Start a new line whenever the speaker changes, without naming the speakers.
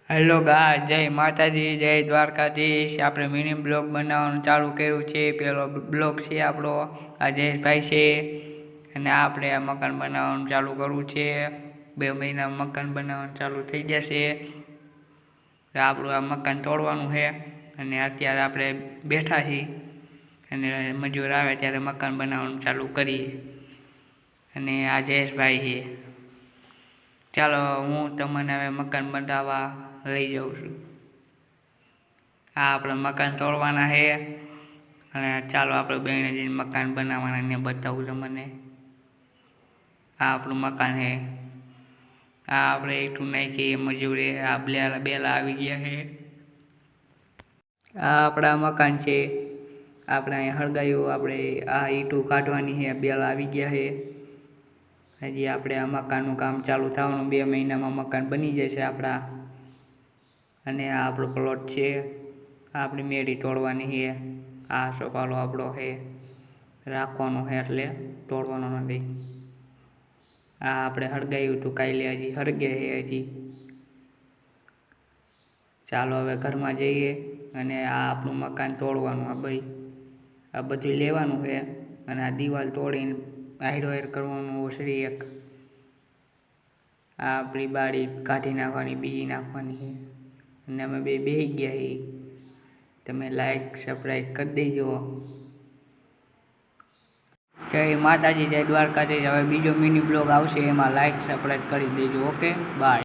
Hello ગાય, જય માતાજી, જય દ્વારકાધીશ। આપણે મિની બ્લોગ બનાવવાનું ચાલુ કર્યું છે। પેલો બ્લોગ છે આપણો, આ જયેશભાઈ છે અને આપણે આ મકાન બનાવવાનું ચાલુ કરવું છે। 2 મહિના મકાન બનાવવાનું ચાલુ થઈ જશે। આપણું આ મકાન તોડવાનું છે અને અત્યારે આપણે બેઠા છીએ અને મજૂર આવે ત્યારે મકાન બનાવવાનું ચાલુ કરીએ। અને આ જયેશભાઈ છે। ચાલો હું તમને હવે મકાન બનાવવા લઈ જાઉં છું। આ આપણે મકાન તોડવાના છે અને ચાલો આપણે બેને જઈને મકાન બનાવવાના ને બતાવું તમને। આ આપણું મકાન છે। આ આપણે ઈંટું નાખીએ મજૂરે, આ બેલા આવી ગયા છે। આ આપણા મકાન છે। આપણે અહીંયા હળગાયું, આપણે આ ઈંટું કાઢવાની છે, બેલા આવી ગયા છે। હજી આપણે આ મકાનનું કામ ચાલુ થવાનું, 2 મહિનામાં મકાન બની જશે આપણા। અને આ આપણો પ્લોટ છે। આપણી મેળી તોડવાની છે। આ સોપાલો આપણો છે, રાખવાનો છે એટલે તોડવાનો નથી। આ આપણે હળગાયું હતું કાલે, હજી હળગે છે હજી। ચાલો હવે ઘરમાં જઈએ અને આ આપણું મકાન તોડવાનું, આ બધું લેવાનું છે અને આ દિવાલ તોડીને હાઈર કરવાનું ઓસરી એક। આ આપણી બારી કાઢી નાખવાની, બીજી નાખવાની છે અને અમે બેસી ગયા છીએ। તમે લાઈક સબસ્ક્રાઈબ કરી દેજો। જય માતાજી, જય દ્વારકાધીશ। હવે બીજો મિની બ્લોગ આવશે, એમાં લાઈક સબસ્ક્રાઈબ કરી દેજો। Okay, by.